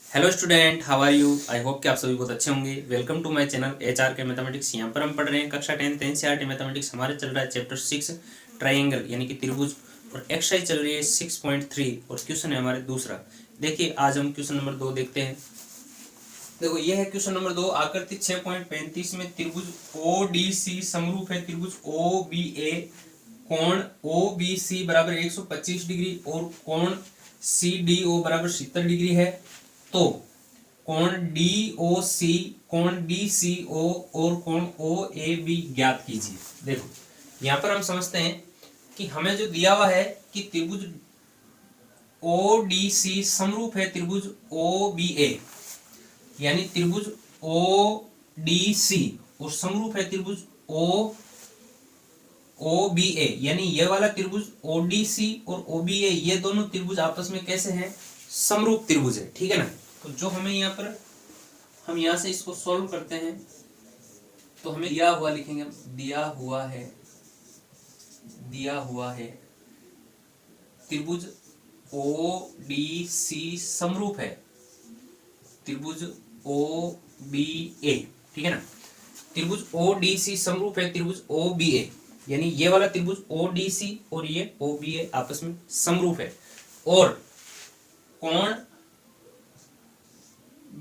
Hello student, how are you. I hope कि आप सभी बहुत अच्छे होंगे। Welcome to my channel HR के मैथमेटिक्स। यहाँ पर हम पढ़ रहे हैं कक्षा 10 NCERT मैथमेटिक्स। हमारे चल रहा है चैप्टर 6 ट्राइंगल यानी कि त्रिभुज, और एक्सरसाइज चल रही है 6.3 और क्वेश्चन है हमारे दूसरा। देखिए आज हम क्वेश्चन नंबर 2 देखते हैं। देखो ये है क्वेश्चन नंबर 2। आकृति 6.35 में त्रिभुज ODC समरूप है त्रिभुज OBA, कोण OBC बराबर 125 डिग्री और कोण CDO बराबर 70 डिग्री है। तो कोण DOC, कोण DCO और कोण OAB ज्ञात कीजिए। देखो यहाँ पर हम समझते हैं कि हमें जो दिया हुआ है कि त्रिभुज ODC समरूप है त्रिभुज OBA, यानी त्रिभुज ODC और समरूप है त्रिभुज OBA, यानी ये वाला त्रिभुज ODC और OBA ये दोनों त्रिभुज आपस में कैसे हैं, समरूप त्रिभुज है। ठीक है ना। तो जो हमें यहाँ पर हम यहाँ से इसको सॉल्व करते हैं तो हमें दिया हुआ लिखेंगे, दिया हुआ है त्रिभुज ODC समरूप है त्रिभुज OBA। ठीक है ना। त्रिभुज ODC समरूप है त्रिभुज OBA, यानी ये वाला त्रिभुज ODC और ये OBA आपस में समरूप है। और कोण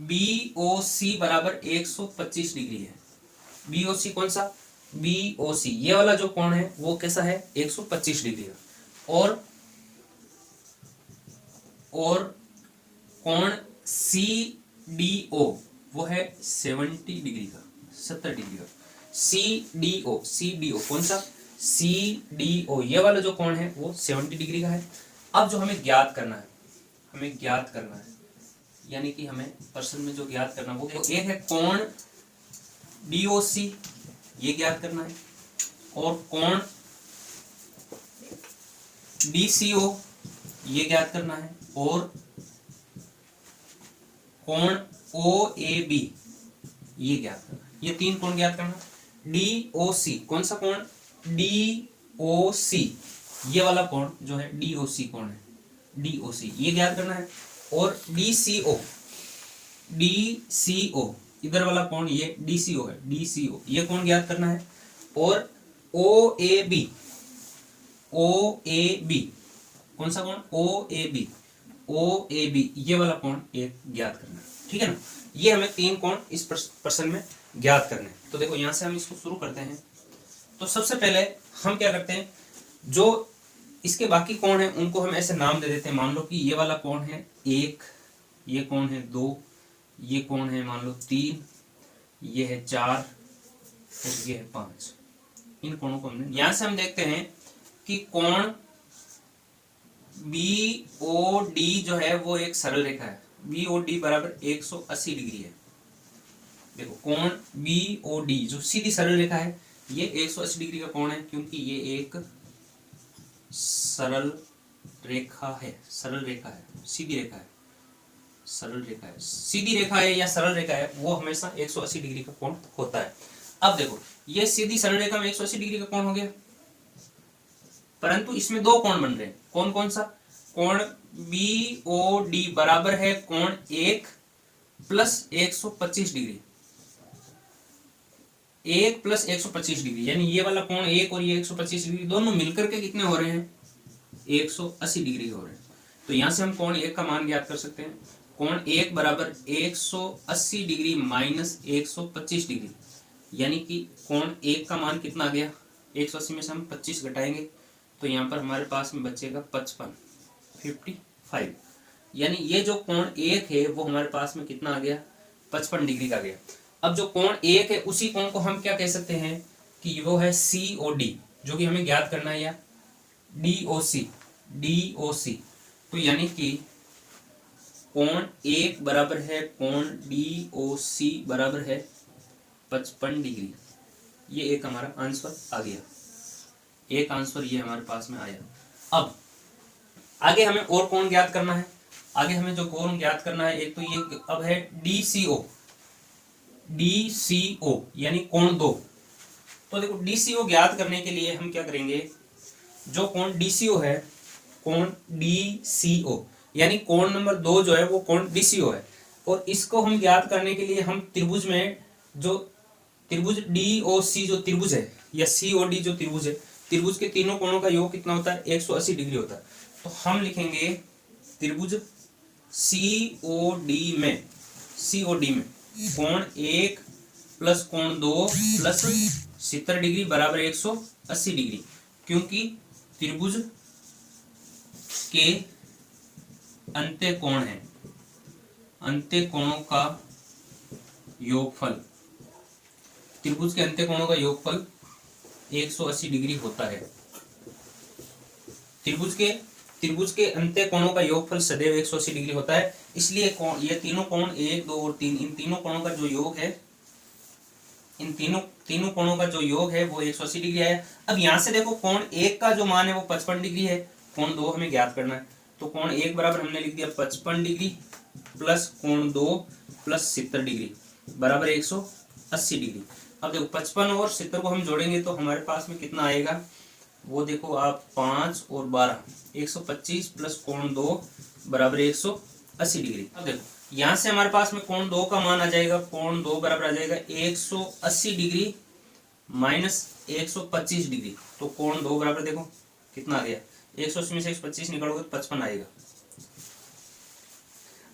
BOC बराबर 125 डिग्री है। BOC कौन सा? BOC ये वाला जो कोण है वो कैसा है, 125 डिग्री का। और कोण CDO वो है 70 डिग्री का, 70 डिग्री का। CDO कौन सा? CDO ये वाला जो कोण है वो 70 डिग्री का है। अब जो हमें ज्ञात करना है, यानी कि हमें प्रश्न में जो ज्ञात करना वो एक है कोण DOC, ये ज्ञात करना है, और कोण DCO ये ज्ञात करना है, और कोण OAB ये ज्ञात करना है। ये तीन कोण ज्ञात करना। DOC कौन सा कोण? DOC ये वाला कोण जो है DOC कोण है, DOC ये ज्ञात करना है। और DCO इधर वाला कोण ये DCO है, DCO ये कोण ज्ञात करना है। और OAB कौन सा कोण? OAB ये वाला कोण एक ज्ञात करना है। ठीक है ना। ये हमें तीन कोण इस प्रश्न में ज्ञात करने हैं। तो देखो यहां से हम इसको शुरू करते हैं। तो सबसे पहले हम क्या करते हैं, जो इसके बाकी कोण हैं उनको हम ऐसे नाम दे देते हैं। मान लो कि ये वाला कोण है 1, ये कोण है 2, ये कोण है मान लो 3, ये है 4 और ये है 5। इन कोणों को हमने, यहां से हम देखते हैं कि कोण BOD जो है वो एक सरल रेखा है। BOD बराबर 180 डिग्री है। देखो कोण BOD जो सीधी सरल रेखा है ये 180 डिग्री का कोण है, क्योंकि ये एक सरल रेखा है, सीधी रेखा है, सीधी रेखा है या सरल रेखा है वो हमेशा 180 डिग्री का कोण होता है। अब देखो ये सीधी सरल रेखा में 180 डिग्री का कोण हो गया, परंतु इसमें दो कोण बन रहे हैं। कौन कौन सा? कोण BOD बराबर है कोण 1 प्लस 125 डिग्री, 1 प्लस 125 डिग्री, यानी ये वाला कोण 1 और ये 125 डिग्री दोनों मिलकर के कितने हो रहे हैं, 180 डिग्री हो रहे हैं। तो यहां से हम कोण 1 का मान ज्ञात कर सकते हैं। कोण 1 बराबर 180 डिग्री माइनस 125 डिग्री, यानी कि कोण 1 का मान कितना आ गया, 180 में से हम 25 घटाएंगे तो यहाँ पर हमारे पास में बचेगा 55, यानी ये जो कोण 1 है वो हमारे पास में कितना आ गया, 55 डिग्री का गया। अब जो कोण 1 है उसी कोण को हम क्या कह सकते हैं कि वो है COD, जो कि हमें ज्ञात करना है, या DOC। तो यानी कि कोण 1 बराबर है कोण DOC बराबर है 55 डिग्री। ये एक हमारा आंसर आ गया, एक आंसर ये हमारे पास में आया। अब आगे हमें और कोण ज्ञात करना है। आगे हमें जो कोण ज्ञात करना है, एक तो ये अब है DCO यानी कोण 2। तो देखो DCO ज्ञात करने के लिए हम क्या करेंगे, जो कोण DCO है, कोण DCO यानी कोण नंबर 2 जो है वो कोण DCO है। और इसको हम ज्ञात करने के लिए हम त्रिभुज में जो त्रिभुज DOC जो त्रिभुज है या COD जो त्रिभुज है, त्रिभुज के तीनों कोणों का योग कितना होता है 180 डिग्री होता है। तो हम लिखेंगे त्रिभुज COD में कोण 1 प्लस कोण 2 प्लस 70 डिग्री बराबर 180 डिग्री, क्योंकि त्रिभुज के अंत्य कोण है, अंत्य कोणों का योगफल, त्रिभुज के अंत्य कोणों का योगफल 180 डिग्री होता है। त्रिभुज के अंत्य कोणों का योगफल सदैव 180 डिग्री होता है, इसलिए ये तीनों कोण 1, 2 और 3, इन तीनों कोणों का जो योग है, इन तीनों कोणों का जो योग है वो 180 डिग्री आया। अब यहाँ से देखो कोण 1 का जो मान है वो 55 डिग्री है, कोण 2 हमें ज्ञात करना है। तो कोण 1 बराबर हमने लिख दिया 55 डिग्री प्लस कोण 2 प्लस 70 डिग्री बराबर 180 डिग्री। अब देखो 55 और 70 को हम जोड़ेंगे तो हमारे पास में कितना आएगा, वो देखो आप 5 और 12 125 प्लस कोण 2 बराबर 180 डिग्री। अब देखो यहाँ से हमारे पास में कोण 2 का मान आ जाएगा, कोण 2 बराबर आ जाएगा 180 डिग्री माइनस 125 डिग्री। तो कोण 2 बराबर देखो कितना आ गया, 180 में से 125 निकालोगे तो 55 आएगा।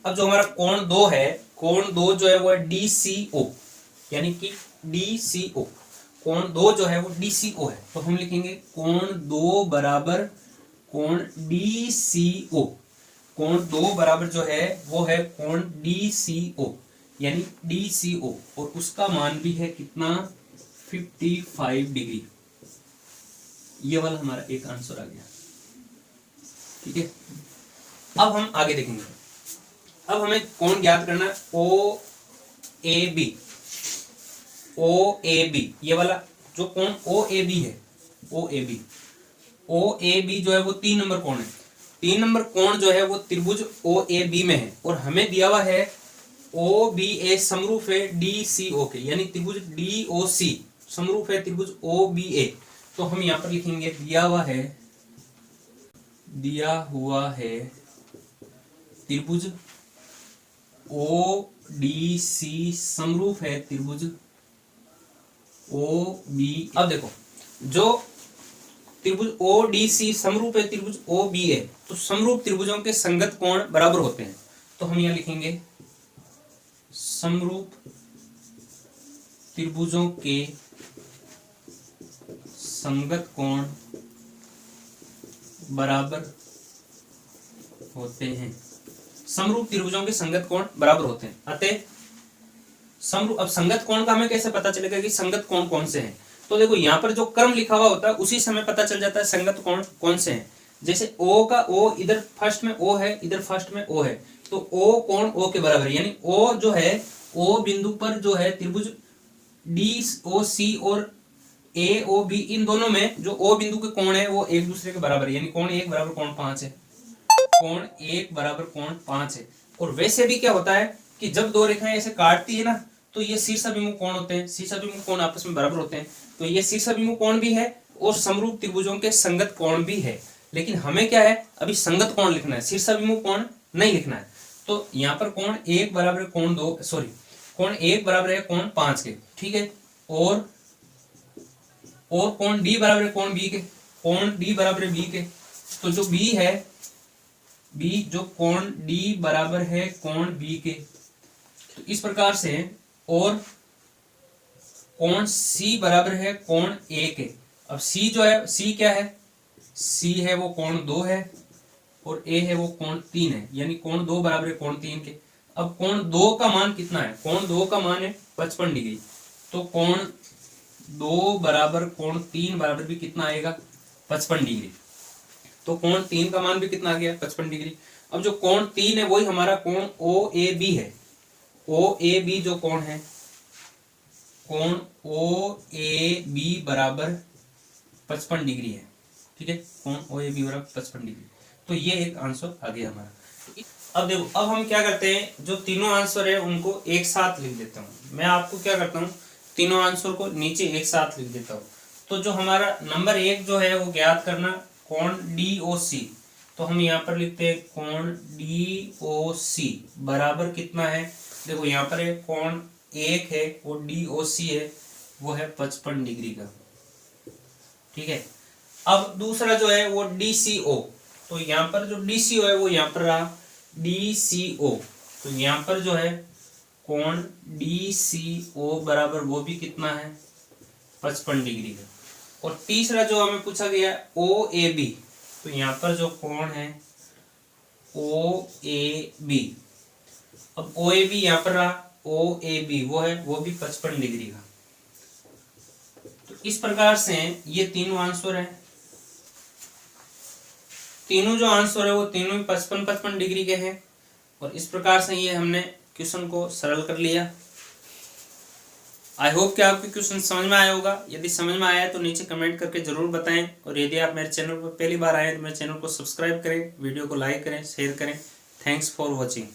अब जो हमारा कोण 2 है, कोण 2 जो है वो है DCO, यानी कि DCO, कोण 2 जो है वो DCO है। तो हम लिखेंगे कोण 2 बराबर कोण DCO, कोण 2 बराबर जो है वो है कोण DCO, यानी DCO, और उसका मान भी है कितना 55 डिग्री। ये वाला हमारा एक आंसर आ गया। ठीक है, अब हम आगे देखेंगे। अब हमें कोण ज्ञात करना है OAB, ये वाला जो कोण OAB है, OAB जो है वो 3 नंबर कोण है। 3 नंबर कोण जो है वो त्रिभुज OAB में है, और हमें दिया हुआ है OBA समरूप है DCO के, यानी त्रिभुज DOC समरूप है त्रिभुज OBA। तो हम यहाँ पर लिखेंगे दिया हुआ है त्रिभुज ODC समरूप है त्रिभुज OB। अब देखो जो त्रिभुज ODC समरूप है त्रिभुज OBA, तो समरूप त्रिभुजों के संगत कोण बराबर होते हैं। तो हम यहाँ लिखेंगे समरूप त्रिभुजों के संगत कोण बराबर होते हैं, समरूप त्रिभुजों के संगत कोण बराबर होते हैं। अतः समरूप, अब संगत कोण का हमें कैसे पता चलेगा कि संगत कोण कौन से हैं? तो देखो यहाँ पर जो क्रम लिखा हुआ होता है उसी से हमें पता चल जाता है संगत कोण कौन से हैं। जैसे O का O इधर फर्स्ट में O है, इधर फर्स्ट में O है, तो O कोण O के बराबर है, यानी O जो है O बिंदु पर जो है त्रिभुज DOC और AOB, इन दोनों में जो O बिंदु के कोण है वो एक दूसरे के बराबर है, यानी कोण 1 बराबर कोण 5 है, कोण 1 बराबर कोण 5 है। और वैसे भी क्या होता है कि जब दो रेखाएं ऐसे काटती है ना, तो ये शीर्षाभिमुख कोण होते हैं, शीर्षाभिमुख कोण आपस में बराबर होते हैं। तो ये शीर्षाभिमुख कोण भी है और समरूप त्रिभुजों के संगत कोण भी है, लेकिन हमें क्या है अभी संगत कोण लिखना है, शीर्षाभिमुख कोण नहीं लिखना है। तो यहाँ पर कोण 1 बराबर कोण 2, सॉरी कोण 1 बराबर है कोण 5 के, ठीक है, और कोण D बराबर है कोण B के, कोण D बराबर है B के। तो जो B है, B जो कोण D बराबर है कोण B के, तो इस प्रकार से, और कोण C बराबर है कोण A के। अब C जो है, C क्या है, C है वो कोण 2 है, और A है वो कोण 3 है, यानी कोण 2 बराबर है कोण 3 के। अब कोण 2 का मान कितना है, कोण 2 का मान है 55 डिग्री, तो कोण 2 बराबर कोण 3 बराबर भी कितना आएगा 55 डिग्री। तो कोण 3 का मान भी कितना आ गया 55 डिग्री। अब जो कोण 3 है वही हमारा कोण OAB है, OAB जो कोण है, कोण OAB बराबर 55 डिग्री है, ठीक है, कोण OAB बराबर 55 डिग्री। तो ये एक आंसर आ गया हमारा। अब देखो, अब हम क्या करते हैं, जो तीनों आंसर है उनको एक साथ लिख देता हूँ। मैं आपको क्या करता हूँ, तीनों आंसर को नीचे एक साथ लिख देता हूँ। तो जो हमारा नंबर 1 जो है वो ज्ञात करना कोण DOC, तो हम यहाँ पर लिखते हैं कोण DOC बराबर कितना है। देखो यहाँ पर एक कोण एक है वो DOC है, वो है 55 डिग्री का। ठीक है, अब दूसरा जो है वो DCO, तो यहाँ पर जो DCO है वो यहाँ पर रहा DCO, तो यहाँ पर जो है कोण DCO बराबर वो भी कितना है 55 डिग्री का। और तीसरा जो हमें पूछा गया OAB, तो यहाँ पर जो कोण है OAB, अब OAB यहाँ पर रहा OAB वो भी 55 डिग्री का। तो इस प्रकार से ये तीनों आंसर है, तीनों जो आंसर है वो तीनों ही 55 डिग्री के हैं। और इस प्रकार से ये हमने क्वेश्चन को सरल कर लिया। आई होप कि आपको क्वेश्चन समझ में आया होगा। यदि समझ में आया है तो नीचे कमेंट करके जरूर बताएं, और यदि आप मेरे चैनल पर पहली बार आए तो मेरे चैनल को सब्सक्राइब करें, वीडियो को लाइक करें, शेयर करें। Thanks for watching.